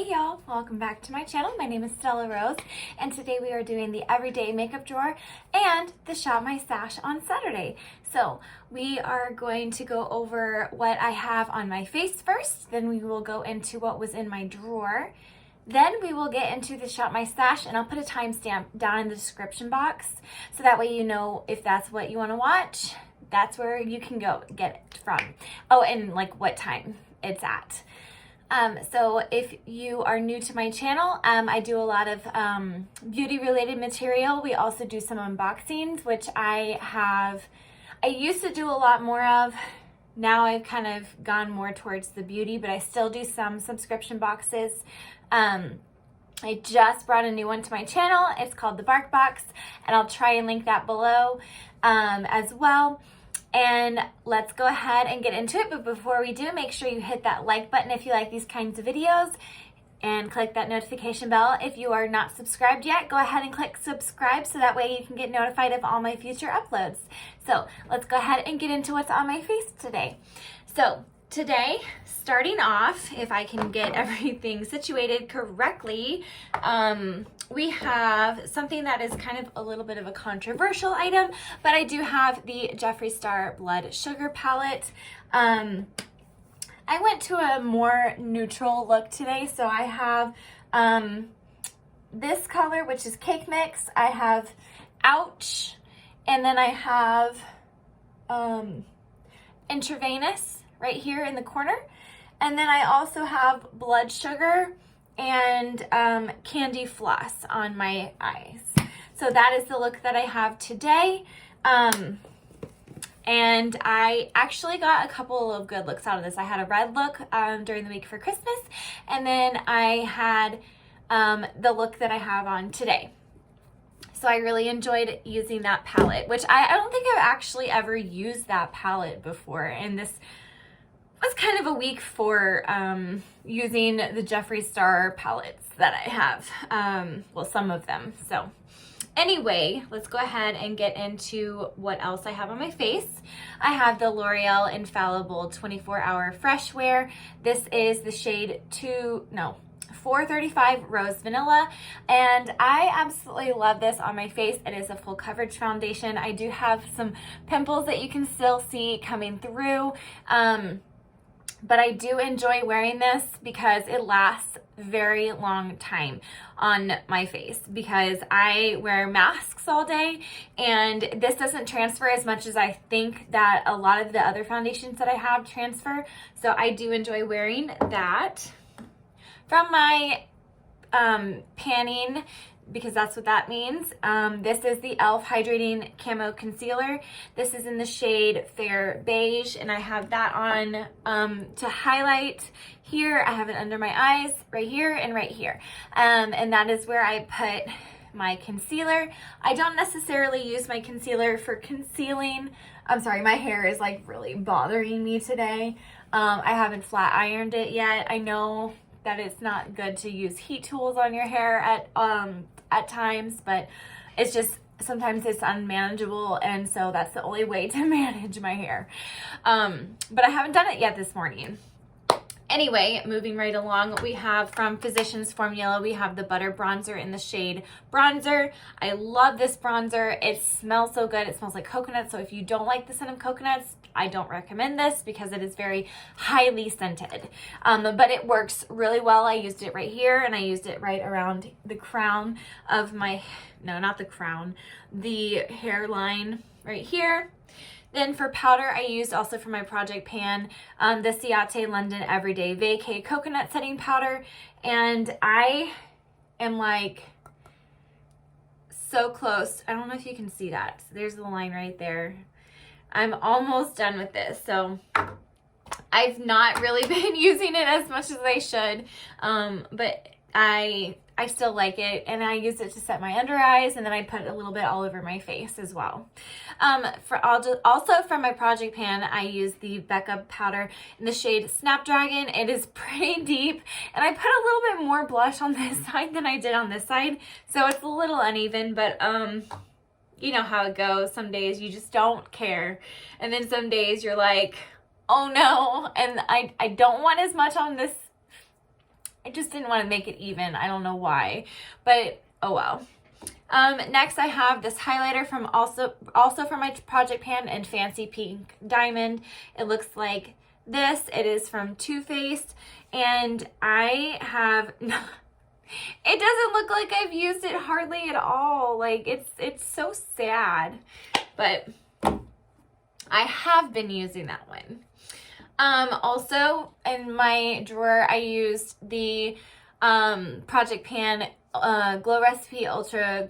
Hey y'all, welcome back to my channel. My name is Stella Rose, and today we are doing the everyday makeup drawer and the Shop My Stash on Saturday. So we are going to go over what I have on my face first, then we will go into what was in my drawer, then we will get into the Shop My Stash, and I'll put a timestamp down in the description box so that way you know if that's what you want to watch, that's where you can go get it from. Oh, and like what time it's at. So if you are new to my channel, I do a lot of beauty related material. We also do some unboxings, which I used to do a lot more of. Now I've kind of gone more towards the beauty, but I still do some subscription boxes. I just brought a new one to my channel. It's called the Bark Box, and I'll try and link that below as well. And let's go ahead and get into it. But before we do, make sure you hit that like button if you like these kinds of videos and click that notification bell. If you are not subscribed yet, go ahead and click subscribe so that way you can get notified of all my future uploads. So let's go ahead and get into what's on my face today. So today, starting off, if I can get everything situated correctly, we have something that is kind of a little bit of a controversial item, but I do have the Jeffree Star Blood Sugar Palette. I went to a more neutral look today, so I have this color, which is Cake Mix. I have Ouch, and then I have Intravenous right here in the corner. And then I also have Blood Sugar and Candy Floss on my eyes. So that is the look that I have today. And I actually got a couple of good looks out of this. I had a red look during the week for Christmas, and then I had the look that I have on today. So I really enjoyed using that palette, which I don't think I've actually ever used that palette before. And this was kind of a week for using the Jeffree Star palettes that I have. Well, some of them. So anyway, let's go ahead and get into what else I have on my face. I have the L'Oreal Infallible 24-Hour Fresh Wear. This is the shade 435 Rose Vanilla, and I absolutely love this on my face. It is a full coverage foundation. I do have some pimples that you can still see coming through, but I do enjoy wearing this because it lasts very long time on my face because I wear masks all day, and this doesn't transfer as much as I think that a lot of the other foundations that I have transfer. So I do enjoy wearing that. From my panning, because that's what that means, this is the e.l.f. Hydrating Camo Concealer. This is in the shade Fair Beige, and I have that on to highlight here. I have it under my eyes, right here and right here. And that is where I put my concealer. I don't necessarily use my concealer for concealing. I'm sorry, my hair is like really bothering me today. I haven't flat ironed it yet. I know that it's not good to use heat tools on your hair at times, but it's just sometimes it's unmanageable, and so that's the only way to manage my hair. But I haven't done it yet this morning. Anyway, moving right along, we have from Physicians Formula, we have the Butter Bronzer in the shade Bronzer. I love this bronzer. It smells so good. It smells like coconut, so if you don't like the scent of coconuts, I don't recommend this because it is very highly scented. But it works really well. I used it right here, and I used it right around the crown of my, no, not the crown, the hairline right here. Then for powder, I used also for my project pan, the Ciate London Everyday Vacay Coconut Setting Powder. And I am like so close. I don't know if you can see that. So there's the line right there. I'm almost done with this. So I've not really been using it as much as I should, but I still like it, and I use it to set my under eyes, and then I put a little bit all over my face as well. Also from my project pan, I use the Becca powder in the shade Snapdragon. It is pretty deep, and I put a little bit more blush on this side than I did on this side, so it's a little uneven, but you know how it goes. Some days you just don't care, and then some days you're like, oh no, and I don't want as much on this I just didn't want to make it even. I don't know why, but oh well. Next I have this highlighter from also from my Project Pan in Fancy Pink Diamond. It looks like this. It is from Too Faced, and I have it doesn't look like I've used it hardly at all. Like it's so sad, but I have been using that one. Also in my drawer, I used the Project Pan Glow Recipe Watermelon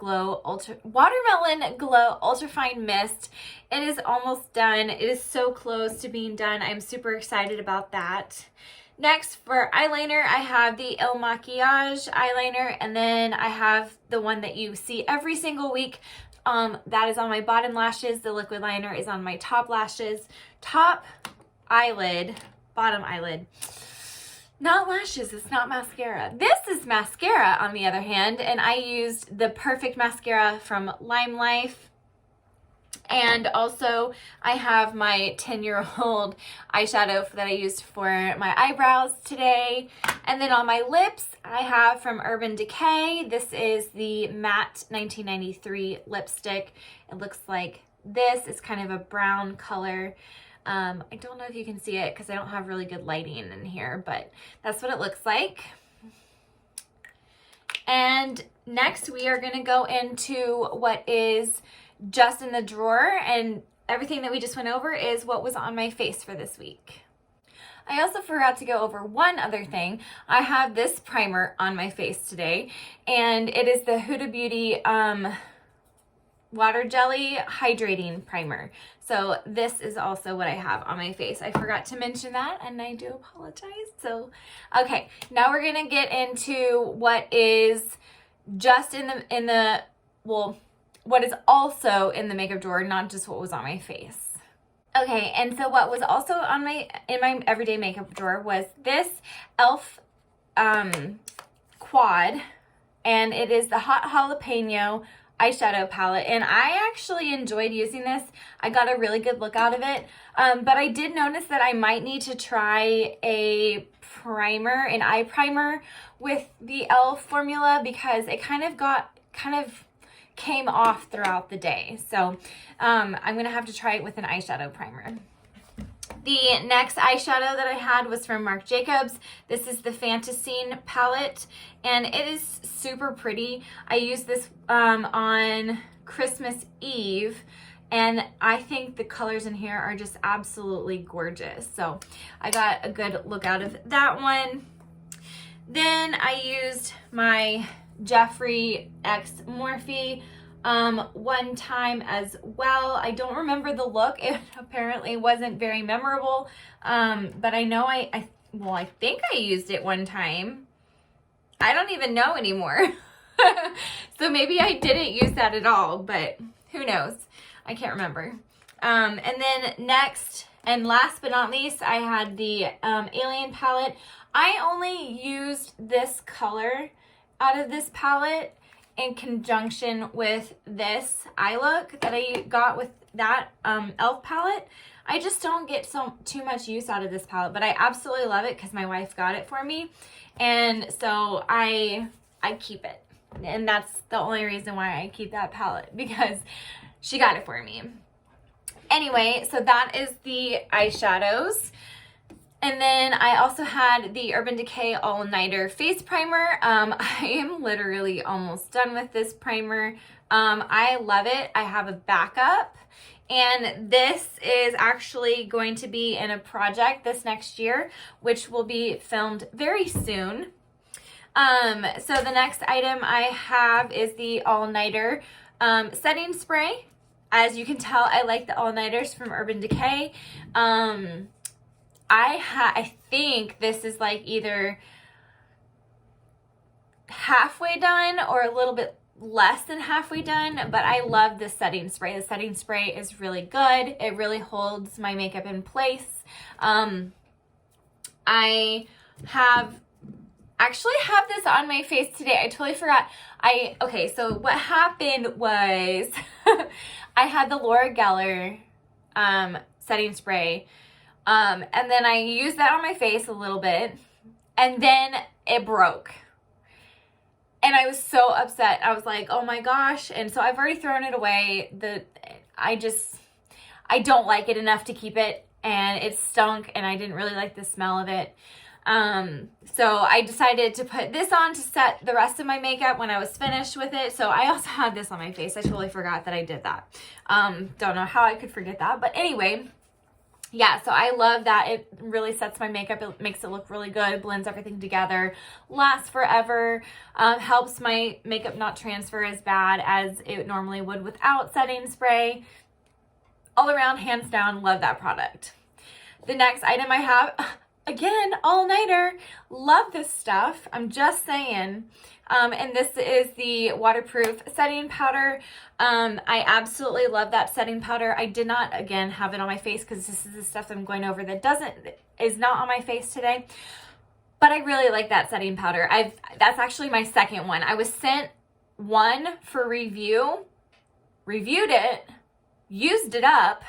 Glow Ultra Fine Mist. It is almost done. It is so close to being done. I'm super excited about that. Next, for eyeliner, I have the Il Makiage eyeliner, and then I have the one that you see every single week. That is on my bottom lashes. The liquid liner is on my top lashes. Top eyelid, bottom eyelid. Not lashes, it's not mascara. This is mascara, on the other hand, and I used the Perfect Mascara from Lime Life. And also, I have my 10-year-old eyeshadow that I used for my eyebrows today. And then on my lips, I have from Urban Decay. This is the Matte 1993 lipstick. It looks like this. It's kind of a brown color. I don't know if you can see it because I don't have really good lighting in here, but that's what it looks like. And next we are going to go into what is just in the drawer, and everything that we just went over is what was on my face for this week. I also forgot to go over one other thing. I have this primer on my face today, and it is the Huda Beauty Water Jelly Hydrating Primer. So this is also what I have on my face. I forgot to mention that, and I do apologize. So, okay, now we're gonna get into what is just what is also in the makeup drawer, not just what was on my face. Okay, and so what was also in my everyday makeup drawer was this e.l.f. Quad, and it is the Hot Jalapeno eyeshadow palette, and I actually enjoyed using this. I got a really good look out of it, but I did notice that I might need to try an eye primer with the e.l.f. formula, because it kind of came off throughout the day. So I'm gonna have to try it with an eyeshadow primer. The next eyeshadow that I had was from Marc Jacobs. This is the Fantasine palette, and it is super pretty. I used this on Christmas Eve, and I think the colors in here are just absolutely gorgeous. So I got a good look out of that one. Then I used my Jeffree X Morphe one time as well. I don't remember the look. It apparently wasn't very memorable, but I know I think I used it one time. I don't even know anymore. So maybe I didn't use that at all, but who knows? I can't remember. And then next and last but not least, I had the Alien palette. I only used this color out of this palette in conjunction with this eye look that I got with that e.l.f. palette. I just don't get too much use out of this palette, but I absolutely love it because my wife got it for me, and so I keep it, and that's the only reason why I keep that palette, because she got it for me. Anyway, so that is the eyeshadows. And then I also had the Urban Decay All Nighter Face Primer. I am literally almost done with this primer. I love it. I have a backup. And this is actually going to be in a project this next year, which will be filmed very soon. So the next item I have is the All Nighter setting spray. As you can tell, I like the All Nighters from Urban Decay. I think this is like either halfway done or a little bit less than halfway done, but I love this setting spray. The setting spray is really good. It really holds my makeup in place. I actually have this on my face today. I totally forgot. Okay, so what happened was I had the Laura Geller setting spray. And then I used that on my face a little bit, and then it broke. And I was so upset. I was like, oh my gosh. And so I've already thrown it away. I don't like it enough to keep it, and it stunk, and I didn't really like the smell of it. So I decided to put this on to set the rest of my makeup when I was finished with it. So I also had this on my face. I totally forgot that I did that. Don't know how I could forget that, but anyway, yeah, so I love that. It really sets my makeup. It makes it look really good, blends everything together, lasts forever, helps my makeup not transfer as bad as it normally would without setting spray. All around, hands down, love that product. The next item I have, again, all-nighter. Love this stuff. I'm just saying. And this is the waterproof setting powder. I absolutely love that setting powder. I did not, again, have it on my face because this is the stuff that I'm going over that is not on my face today. But I really like that setting powder. That's actually my second one. I was sent one for review, reviewed it, used it up,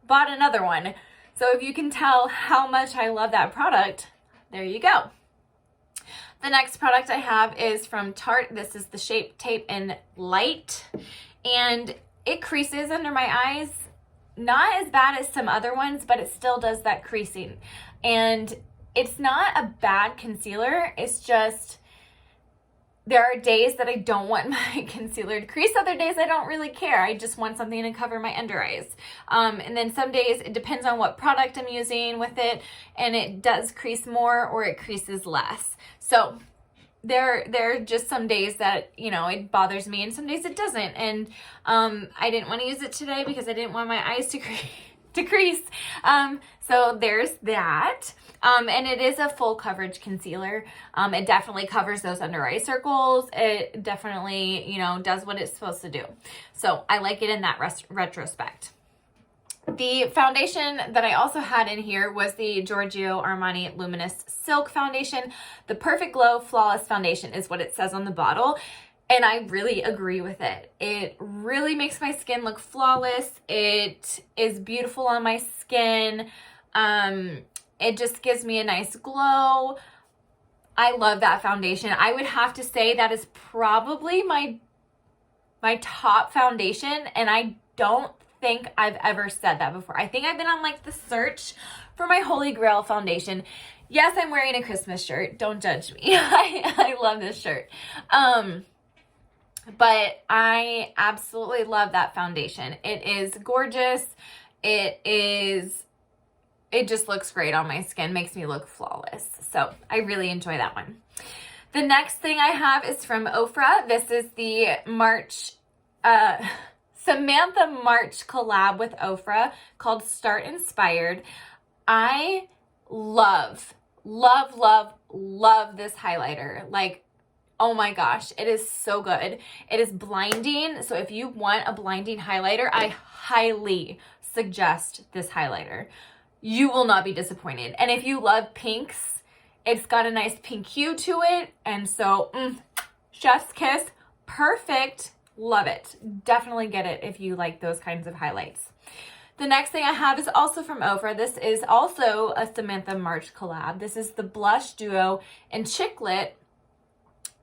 bought another one. So if you can tell how much I love that product, there you go. The next product I have is from Tarte. This is the Shape Tape in Light, and it creases under my eyes. Not as bad as some other ones, but it still does that creasing. And it's not a bad concealer. It's just, there are days that I don't want my concealer to crease. Other days I don't really care. I just want something to cover my under eyes. And then some days it depends on what product I'm using with it, and it does crease more or it creases less. So there are just some days that, it bothers me, and some days it doesn't. And I didn't want to use it today because I didn't want my eyes to crease. So there's that. And it is a full coverage concealer. It definitely covers those under eye circles. It definitely, does what it's supposed to do. So I like it in that retrospect. The foundation that I also had in here was the Giorgio Armani Luminous Silk Foundation. The Perfect Glow Flawless Foundation is what it says on the bottle. And I really agree with it. It really makes my skin look flawless. It is beautiful on my skin. It just gives me a nice glow. I love that foundation. I would have to say that is probably my top foundation, and I don't think I've ever said that before. I think I've been on the search for my Holy Grail foundation. Yes, I'm wearing a Christmas shirt. Don't judge me. I love this shirt. But I absolutely love that foundation. It is gorgeous. It just looks great on my skin, makes me look flawless. So I really enjoy that one. The next thing I have is from Ofra. This is the Samantha March collab with Ofra called Start Inspired. I love this highlighter. Oh my gosh, it is so good. It is blinding. So if you want a blinding highlighter, I highly suggest this highlighter. You will not be disappointed. And if you love pinks, it's got a nice pink hue to it. And so, chef's kiss, perfect. Love it. Definitely get it if you like those kinds of highlights. The next thing I have is also from Ofra. This is also a Samantha March collab. This is the Blush Duo in Chicklet.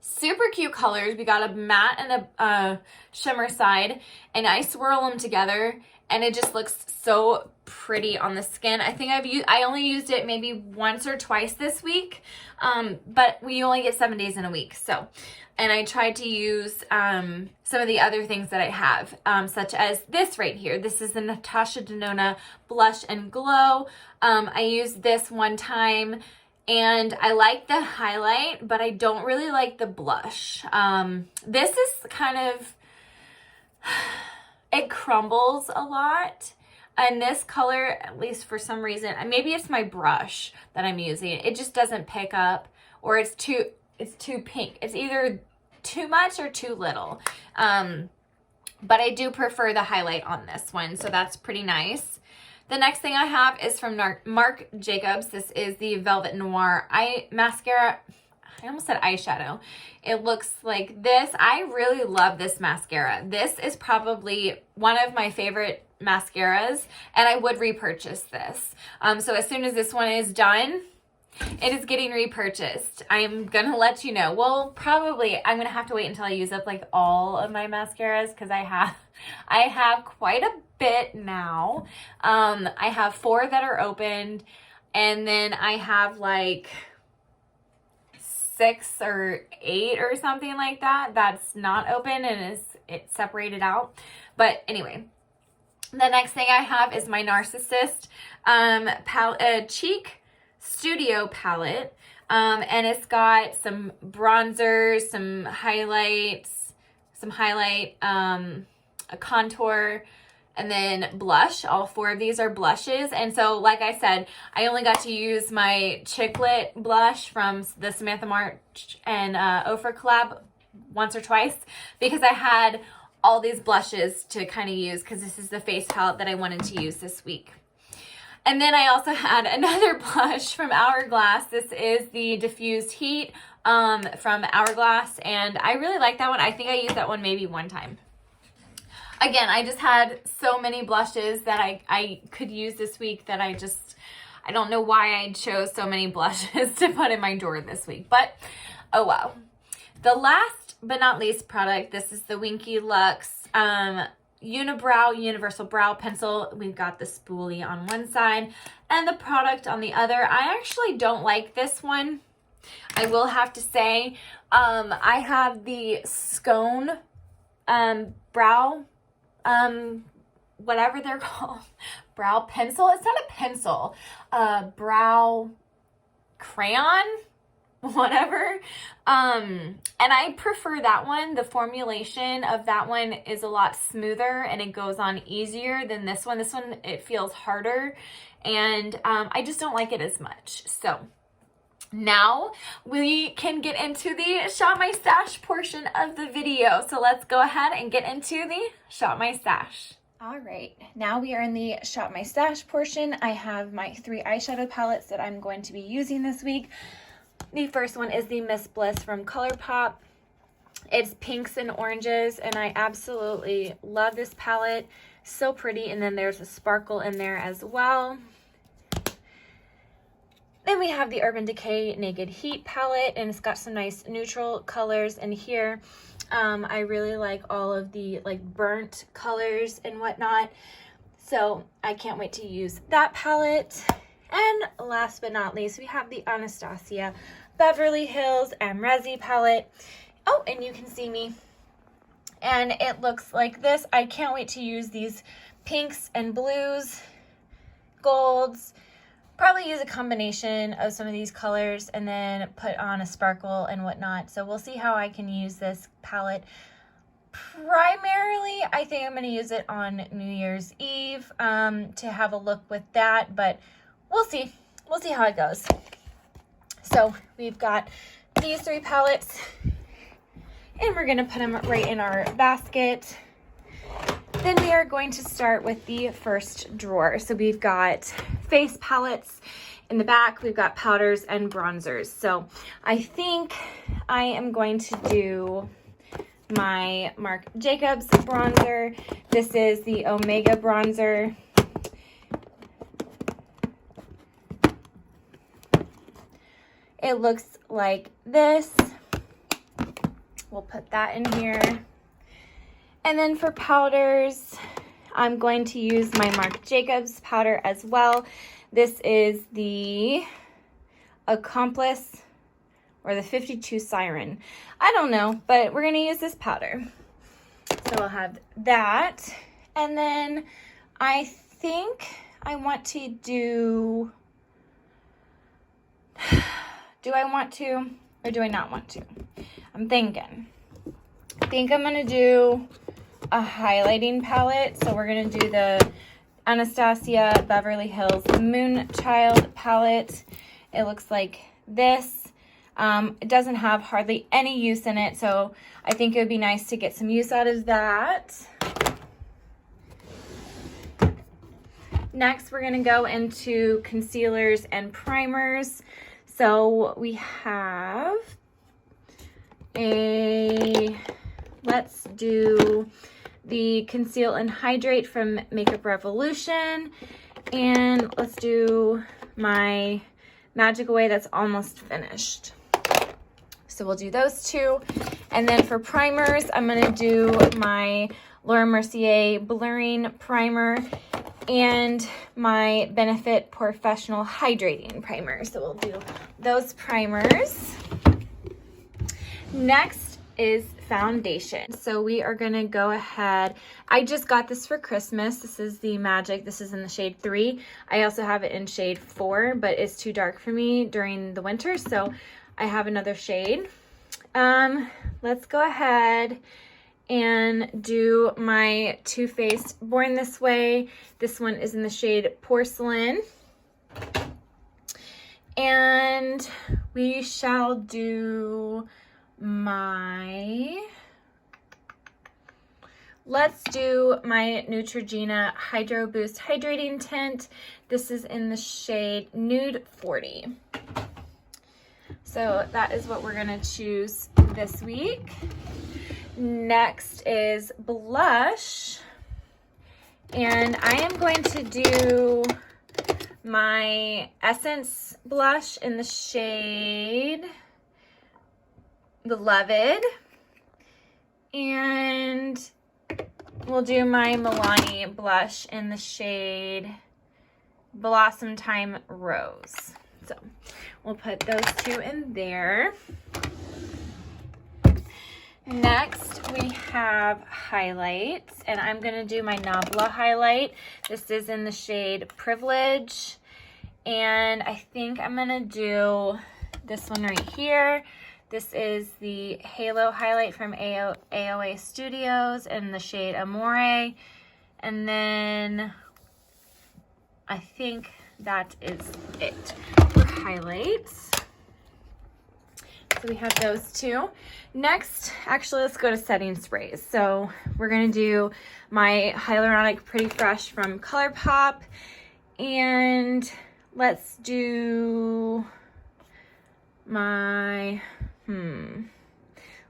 Super cute colors. We got a matte and a shimmer side, and I swirl them together, and it just looks so pretty on the skin. I think I only used it maybe once or twice this week, but we only get 7 days in a week. So, and I tried to use some of the other things that I have, such as this right here. This is the Natasha Denona Blush and Glow. I used this one time, and I like the highlight, but I don't really like the blush. This is kind of, it crumbles a lot. And this color, at least for some reason, maybe it's my brush that I'm using. It just doesn't pick up, or it's too pink. It's either too much or too little. But I do prefer the highlight on this one, so that's pretty nice. The next thing I have is from Marc Jacobs. This is the Velvet Noir Eye Mascara. I almost said eyeshadow. It looks like this. I really love this mascara. This is probably one of my favorite mascaras, and I would repurchase this. So as soon as this one is done, It is getting repurchased. I'm gonna let you know. Well, probably I'm gonna have to wait until I use up like all of my mascaras because I have quite a bit now. I have 4 that are opened, and then I have like 6 or 8 or something like that that's not open and it's separated out. But anyway, the next thing I have is my Narcissist cheek studio palette, and it's got some bronzers, some highlights, a contour, and then blush. All 4 of these are blushes. And so, like I said, I only got to use my Chicklet blush from the Samantha March and Ofra collab once or twice because I had all these blushes to kind of use because this is the face palette that I wanted to use this week. And then I also had another blush from Hourglass. This is the Diffused Heat from Hourglass, and I really like that one. I think I used that one maybe one time. Again, I just had so many blushes that I could use this week that I don't know why I chose so many blushes to put in my drawer this week, but oh well. The last but not least product, this is the Winky Lux Unibrow Universal Brow Pencil. We've got the spoolie on one side and the product on the other. I actually don't like this one. I will have to say, I have the Scone brow, whatever they're called, brow pencil. It's not a pencil, brow crayon, whatever. And I prefer that one. The formulation of that one is a lot smoother and it goes on easier than this one. This one, it feels harder, and I just don't like it as much. So now we can get into the Shop My Stash portion of the video. So let's go ahead and get into the Shop My Stash. All right, now we are in the Shop My Stash portion. I have my 3 eyeshadow palettes that I'm going to be using this week. The first one is the Miss Bliss from ColourPop. It's pinks and oranges, and I absolutely love this palette. So pretty, and then there's a sparkle in there as well. Then we have the Urban Decay Naked Heat palette, and it's got some nice neutral colors in here. I really like all of the like burnt colors and whatnot, so I can't wait to use that palette. And last but not least, we have the Anastasia Beverly Hills Amrezy palette. Oh, and you can see me. And it looks like this. I can't wait to use these pinks and blues, golds. Probably use a combination of some of these colors and then put on a sparkle and whatnot. So we'll see how I can use this palette. Primarily, I think I'm going to use it on New Year's Eve to have a look with that, but we'll see. We'll see how it goes. So we've got these 3 palettes, and we're going to put them right in our basket. Then we are going to start with the first drawer. So we've got face palettes in the back. We've got powders and bronzers. So I think I am going to do my Marc Jacobs bronzer. This is the Omega bronzer. It looks like this. We'll put that in here. And then for powders, I'm going to use my Marc Jacobs powder as well. This is the Accomplice or the 52 Siren. I don't know, but we're going to use this powder. So I'll have that. And then I think I want to do I want to or do I not want to? I'm thinking. I think I'm going to do a highlighting palette. So we're going to do the Anastasia Beverly Hills Moonchild palette. It looks like this. It doesn't have hardly any use in it, so I think it would be nice to get some use out of that. Next, we're going to go into concealers and primers. So we have let's do the Conceal and Hydrate from Makeup Revolution, and let's do my Magic Away that's almost finished. So we'll do those two. And then for primers, I'm going to do my Laura Mercier Blurring Primer and my Benefit Professional Hydrating Primer. So we'll do those primers. Next is foundation. So we are going to go ahead. I just got this for Christmas. This is the Magic. This is in the shade 3. I also have it in shade 4, but it's too dark for me during the winter, so I have another shade. Let's go ahead and do my Too Faced Born This Way. This one is in the shade Porcelain. And we shall do let's do my Neutrogena Hydro Boost Hydrating Tint. This is in the shade Nude 40. So that is what we're gonna choose this week. Next is blush. And I am going to do my Essence blush in the shade Beloved. And we'll do my Milani blush in the shade Blossom Time Rose. So we'll put those two in there. Next, we have highlights, and I'm going to do my Nabla highlight. This is in the shade Privilege, and I think I'm going to do this one right here. This is the Halo highlight from AOA Studios in the shade Amore, and then I think that is it for highlights. So we have those two. Next, actually, let's go to setting sprays. So we're going to do my Hyaluronic Pretty Fresh from ColourPop. And let's do my,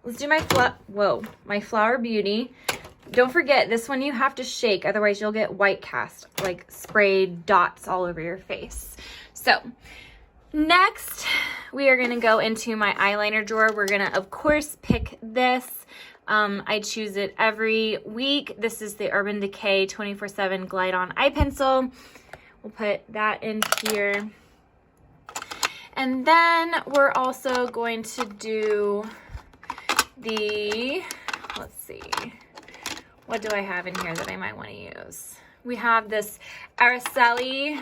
let's do my Flower Beauty. Don't forget, this one you have to shake, otherwise you'll get white cast, like sprayed dots all over your face. So next, we are going to go into my eyeliner drawer. We're going to, of course, pick this. I choose it every week. This is the Urban Decay 24/7 Glide On Eye Pencil. We'll put that in here. And then we're also going to do the, let's see, what do I have in here that I might want to use? We have this Araceli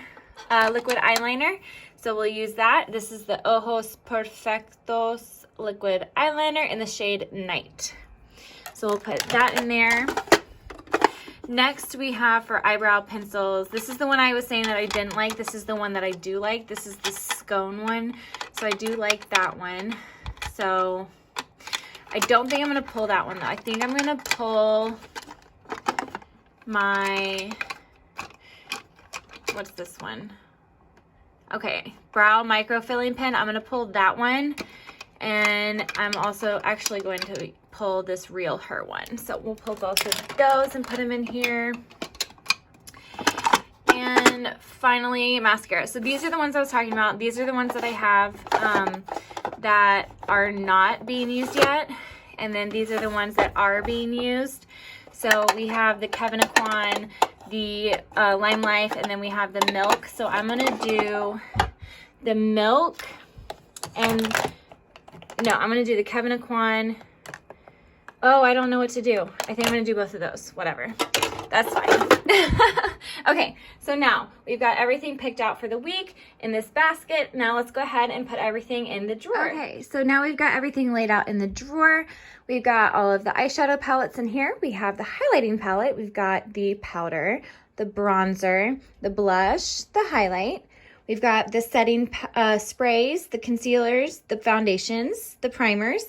liquid eyeliner. So we'll use that. This is the Ojos Perfectos liquid eyeliner in the shade Night. So we'll put that in there. Next we have for eyebrow pencils. This is the one I was saying that I didn't like. This is the one that I do like. This is the Scone one. So I do like that one. So I don't think I'm going to pull that one though. I think I'm going to pull my, what's this one? Okay, Brow Micro Filling Pen. I'm going to pull that one. And I'm also actually going to pull this Real Her one. So we'll pull both of those and put them in here. And finally, mascara. So these are the ones I was talking about. These are the ones that I have that are not being used yet. And then these are the ones that are being used. So we have the Kevyn Aucoin, the Lime Life, and then we have the Milk. So I'm going to do the Milk and, no, I'm going to do the Kevyn Aucoin. Oh, I don't know what to do. I think I'm going to do both of those. Whatever. That's fine. Okay, so now we've got everything picked out for the week in this basket. Now let's go ahead and put everything in the drawer. Okay, so now we've got everything laid out in the drawer. We've got all of the eyeshadow palettes in here. We have the highlighting palette. We've got the powder, the bronzer, the blush, the highlight. We've got the setting sprays, the concealers, the foundations, the primers,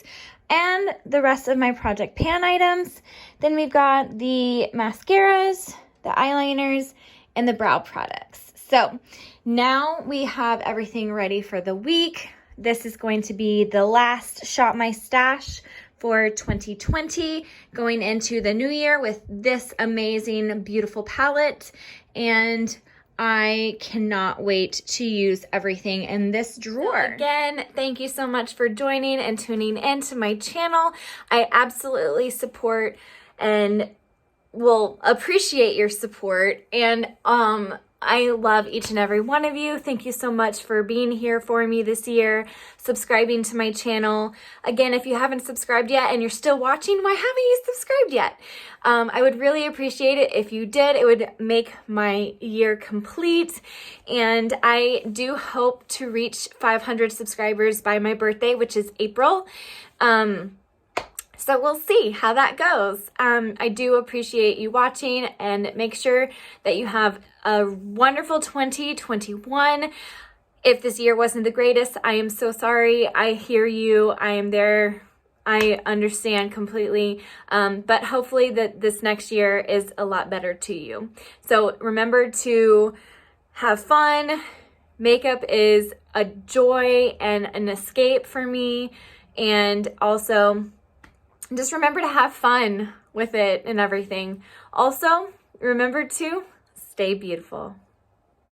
and the rest of my Project Pan items. Then we've got the mascaras, the eyeliners, and the brow products. So now we have everything ready for the week. This is going to be the last Shop My Stash for 2020, going into the new year with this amazing, beautiful palette. And I cannot wait to use everything in this drawer. So again, thank you so much for joining and tuning into my channel. I absolutely support and will appreciate your support, and I love each and every one of you. Thank you so much for being here for me this year, subscribing to my channel. Again, if you haven't subscribed yet and you're still watching, why haven't you subscribed yet? I would really appreciate it if you did. It would make my year complete. And I do hope to reach 500 subscribers by my birthday, which is April. So we'll see how that goes. I do appreciate you watching, and make sure that you have a wonderful 2021. If this year wasn't the greatest, I am so sorry. I hear you. I am there. I understand completely. But hopefully that this next year is a lot better to you. So remember to have fun. Makeup is a joy and an escape for me. And also, just remember to have fun with it and everything. Also, remember to stay beautiful.